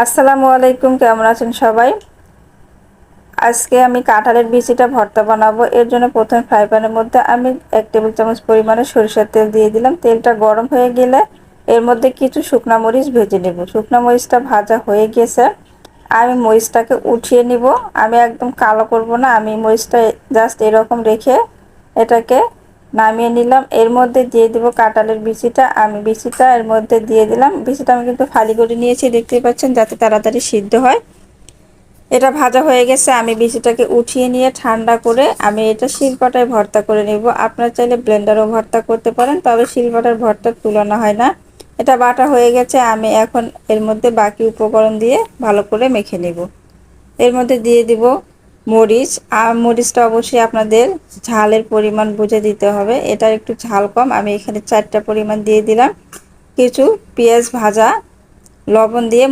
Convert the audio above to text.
আসসালামু আলাইকুম, কেমন আছেন সবাই? আজকে আমি কাঁঠালের বিচিটা ভর্তা বানাবো। এর জন্য প্রথমে ফ্রাই প্যানের মধ্যে আমি 1 টেবিল চামচ পরিমাণে সরিষার তেল দিয়ে দিলাম। তেলটা গরম হয়ে গেলে এর মধ্যে কিছু শুকনা মরিচ ভেজে নেব। শুকনা মরিচটা ভাজা হয়ে গেছে, আমি মরিচটাকে উঠিয়ে নিব। আমি একদম কালো করব না, আমি মরিচটা জাস্ট এরকম রেখে এটাকে নামিয়ে নিলাম। এর মধ্যে দিয়ে দেব কাঁঠালের বিচিটা। আমি বিচিটা এর মধ্যে দিয়ে দিলাম। বিচিটা আমি কিন্তু ফালি করে নিয়েছি, দেখতেই পাচ্ছেন, যাতে তাড়াতাড়ি সিদ্ধ হয়। এটা ভাজা হয়ে গেছে, আমি বিচিটাকে উঠিয়ে নিয়ে ঠান্ডা করে আমি এটা শিলপাটায় ভর্তা করে নেব। আপনারা চাইলে ব্লেন্ডারও ভর্তা করতে পারেন, তবে শিলপাটার ভর্তার তুলনা হয় না। এটা বাটা হয়ে গেছে, আমি এখন এর মধ্যে বাকি উপকরণ দিয়ে ভালো করে মেখে নেব। এর মধ্যে দিয়ে দিব মরিচ। আর মরিচটা অবশ্যই আপনাদের ঝালের পরিমাণ বুঝে দিতে হবে। এটা একটু ঝাল কম, আমি এখানে 4টা পরিমাণ দিয়ে দিলাম। কিছু পেঁয়াজ ভাজা, লবণ দিয়ে